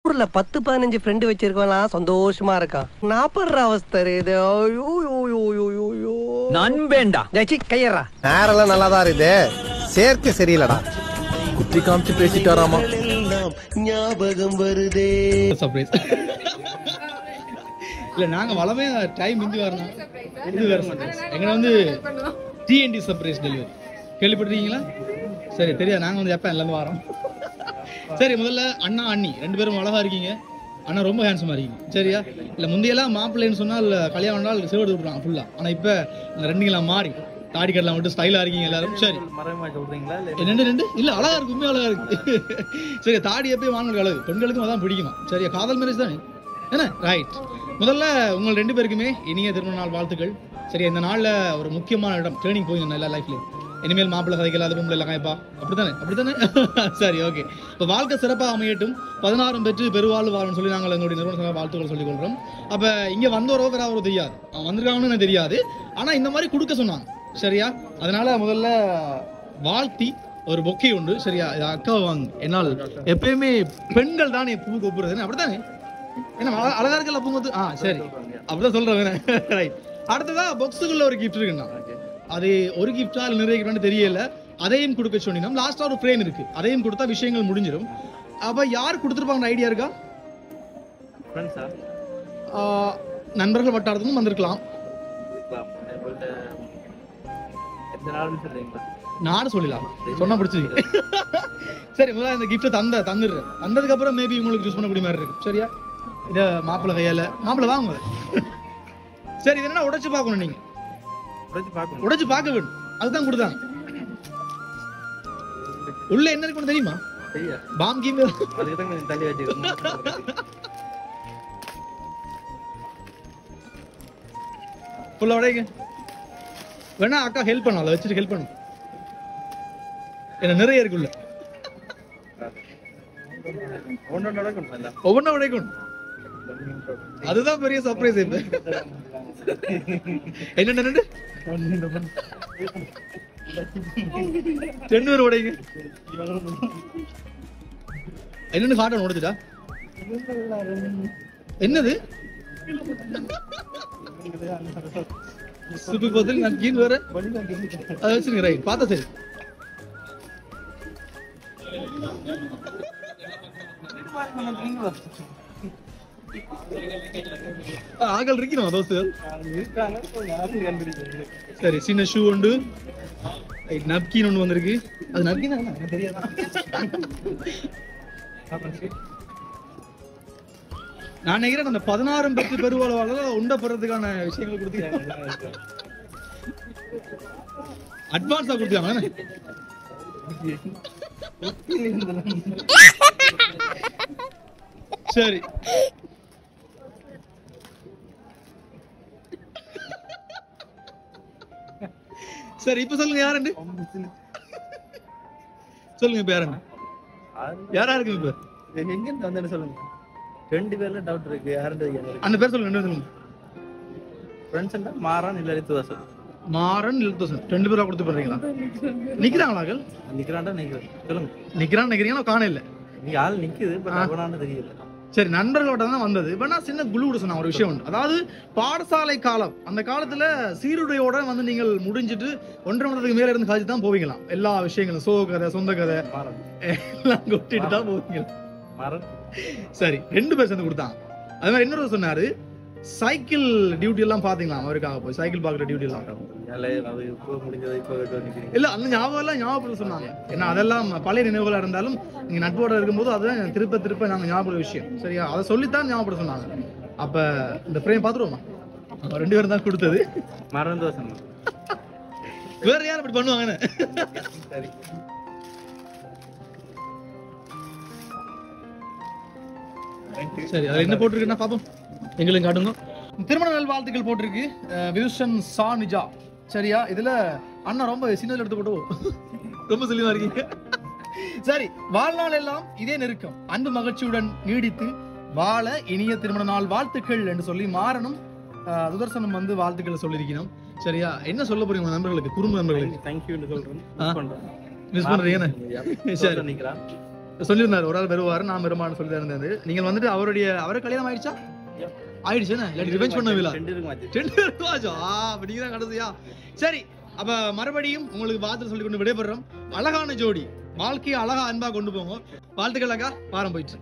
ஊர்ல 10-15 ஃப்ரெண்ட் வச்சிருக்கலாம் சந்தோஷமா இருக்கான். நான் படுற அவஸ்தை இது. நண்பேண்டா கையறா நேரெல்லாம் நல்லாதான் இருக்குது, சேர்க்கை சரியில்லடா. குத்தி காமிச்சு பேசிட்டாராமா. ஞாபகம் வருதே. சர்ப்ரைஸ் இல்ல, நாங்க வளமே டைம் மிஞ்சி வரணும். இது வேற சர்ப்ரைஸ். எங்க வந்து டிஎன்டி சர்ப்ரைஸ் டெலிவரி கேள்விப்பட்டிருக்கீங்களா? சரி தெரியாது, நாங்க வந்து ஜப்பான்ல இருந்து வரோம். சரி, முதல்ல அண்ணா அண்ணி 2 பேரும் அழகா இருக்கீங்க. அண்ணா ரொம்ப ஹேண்ட்ஸமா இருக்கீங்க. சரியா? இல்ல முந்தையெல்லாம் மாப்பிள்ளைன்னு சொன்னால் கல்யாணம் நாள் சிவடு விட்டுறாங்க ஃபுல்லா. ஆனா இப்ப இந்த 2 மாறி தாடி கட்டலாம் மட்டும் ஸ்டைலா இருக்கீங்க எல்லாரும். சரி, ரெண்டு இல்ல அழகா இருக்கு, உண்மையா அழகா இருக்கு. சரி, தாடி எப்பயும் ஆண்களுக்கு அழகு, பெண்களுக்கும் அதான் பிடிக்குமா? சரியா? காதல் மேரேஜ் தானே என்ன? ரைட். முதல்ல உங்கள் 2 பேருக்குமே இனிய திருமண நாள் வாழ்த்துக்கள். சரியா? இந்த நாள்ல ஒரு முக்கியமான இடம் ட்ரைனிங் போயிங்க எல்லா லைஃப்லயும். இனிமேல் மாப்பிள்ளை கதைக்கல, அது பொம்பளை இல்லை காயப்பா, அப்படித்தானே? சரி, ஓகே. இப்போ வாழ்க்கை சிறப்பாக அமையட்டும், 16 பெற்று பெருவாழ்வு வாழணும்னு சொல்லி நாங்கள் எங்களுடைய நிறுவன வாழ்த்துக்கள் சொல்லிக் கொள்றோம். அப்போ இங்கே வந்தவரோ வேற அவரோ தெரியாது, வந்திருக்காங்கன்னு எனக்கு தெரியாது. ஆனால் இந்த மாதிரி கொடுக்க சொன்னாங்க. சரியா? அதனால முதல்ல வாழ்த்தி ஒரு பொக்கை உண்டு. சரியா? இது அக்காவை வாங்க. என்னால் எப்பயுமே பெண்கள் தானே பூ கொப்புறது, அப்படித்தானே? ஏன்னா அழகா இருக்கல பூ கொத்து. சரி, அப்படிதான் சொல்றேன். ரைட். அடுத்ததா பாக்ஸுக்குள்ள ஒரு கிஃப்ட் இருக்குண்ணா. அது ஒரு கிஃப்டா இல்லை நிறைய கிஃப்டான்னு தெரியல. அதையும் கொடுக்க சொன்னோம். லாஸ்டா ஒரு ஃப்ரேம் இருக்கு, அதையும் கொடுத்தா விஷயங்கள் முடிஞ்சிடும். அப்ப யார் கொடுத்துருப்பாங்க ஐடியா இருக்கா? நண்பர்கள் வட்டாரத்துக்கும் வந்திருக்கலாம். நானும் சொல்லலாம், சொன்னா பிடிச்சிருக்கு. சரி, முதல்ல இந்த கிஃப்ட் தந்துடுறேன். தந்ததுக்கு அப்புறம் மேபி உங்களுக்கு யூஸ் பண்ணக்கூடிய மாதிரி இருக்கு. சரியா? இத மாப்பிள்ளை கையால மாப்பிள்ளை வாங்க. சரி, இது என்ன உடைச்சு பார்க்கணும், நீங்க உடைச்சு பார்க்க வேண்டும். அதுதான் கொடுத்தாங்க. உள்ள என்ன இருக்குன்னு தெரியுமா? பாம் கீம் ஃபுல்லா உடைங்க. வேணா அக்கா ஹெல்ப் பண்ணலாம், வச்சுட்டு ஹெல்ப் பண்ணும். என்ன நிறைய இருக்குள்ள, ஒவ்வொன்றும் உடைக்கணும். அதுதான் பெரிய சர்ப்ரைஸ். இப்ப என்ன 2 பேர் உடைங்க. என்னன்னு காட்டன் உடைச்சிட்டா? என்னது சுப்பி போதில் நான் கீழ் வேற அதை வச்சிருங்க. ரைட், பார்த்தா சரி. ஆகல் இருக்கணும் தோஸ்துகள். சரி, சின்ன ஷூ உண்டு, நப்கின் ஒன்று வந்திருக்கு. அது நப்கின் தெரியாதா? நான் நினைக்கிறேன் அந்த 16 பெற்று பெருவாழ்வாள உண்ட பெறதுக்கான விஷயங்கள் கொடுத்து அட்வான்ஸா கொடுத்தாங்க. சரி, சரி, இப்ப சொல்லுங்க யாருன்னு சொல்லுங்க. இப்ப யாருன்னு யாரா இருக்கு? இப்ப எங்க வந்து சொல்லுங்க. 2 பேர்ல டவுட் இருக்கு. யாருன்னு அந்த பேர் சொல்லுங்க. 2 பேர் சொல்லுங்க. ஃப்ரெண்ட்ஸ் மாறன் இல்ல ரித்துவாசன். மாறன் ரித்துவாசன் 2 பேரா கொடுத்து போறீங்களா? நிக்கிறாங்களா? நிக்கிறான்டா நிக்கிறேன். சொல்லுங்க. நிக்கிறீங்கன்னா காண இல்ல. நீங்க ஆள் நிக்குது, பட் அவனான்னு தெரியல. சரி, நண்பர்களோட தான் வந்தது. இப்ப நான் சின்ன குழு சொன்ன ஒரு விஷயம் உண்டு. அதாவது பாடசாலை காலம், அந்த காலத்துல சீருடையோட வந்து நீங்கள் முடிஞ்சிட்டு 1.5 மணி மேல இருந்து காய்ச்சி தான் போவீங்களாம். எல்லா விஷயங்களும் சோ கதை, சொந்த கதை எல்லாம் கொட்டிட்டு தான் போவீங்க. சரி, 2 பேர் சேர்ந்து கொடுத்தாங்க. அது மாதிரி இன்னொரு சொன்னாரு, சைக்கிள் டியூட்டி எல்லாம் பாத்தீங்களா? அவருக்காக போய் சைக்கிள் பாக்குற டியூட்டி எல்லாம் இல்ல, அந்த ஞாபகம் எல்லாம் ஞாபகப்படுத்த சொன்னாங்க. ஏன்னா அதெல்லாம் பழைய நினைவுகளா இருந்தாலும் நீங்க நட்போட இருக்கும்போது அதுதான் திருப்ப நாங்க ஞாபகம் விஷயம். சரியா? அதை சொல்லித்தான் ஞாபகப்படுத்த சொன்னாங்க. அப்ப இந்த ஃப்ரேம் பாத்துருவோமா? 2 பேரும் தான் கொடுத்தது. மறந்துவாசன் வேற யாரும் இப்படி பண்ணுவாங்கன்னு. சரி, அதுல என்ன போட்டிருக்குன்னா பாப்போம், எங்களுக்கு காட்டுங்க. திருமண நல் வாழ்த்துக்கள் போட்டிருக்கு. விதுஷன் சா நிஜா. சரியா? இதுல அண்ணா ரொம்ப சின்னதுல எடுத்து போட்டு ரொம்ப தெளிவா இருக்கீங்க. சரி, வாழ்நாள் எல்லாம் இதே நெருக்கம் அன்பு மகிழ்ச்சியுடன் நீடித்து வாழ இனிய திருமண நாள் வாழ்த்துக்கள் என்று சொல்லி மாறனும் சுதர்சனம் வந்து வாழ்த்துக்களை சொல்லியிருக்கணும். சரியா? என்ன சொல்ல போறீங்க நண்பர்களுக்கு, குடும்ப நண்பர்களுக்கு? தேங்க்யூ சொல்றேன். மிஸ் பண்றீங்க. சரி, சொல்லியிருந்தாரு ஒரு ஆள் வருவாரு நான் வருமானு சொல்லி இருந்தது. நீங்கள் வந்துட்டு அவரை கல்யாணம் ஆயிடுச்சா? ஆயிடுச்சு என்ன? இல்லாட்டி ரிவெஞ்ச் பண்ணவில்லை. 2 பேருக்கும் ஆச்சா? அப்ப நீங்க தான் கடைசியா? சரி, அப்ப மறுபடியும் உங்களுக்கு வாழ்த்து சொல்லி கொண்டு விடைபெறுறோம். அழகான ஜோடி, வாழ்க்கையை அழகா அன்பா கொண்டு போங்க. வாழ்த்துக்கள் அக்கா. பாரம் போயிடுச்சு.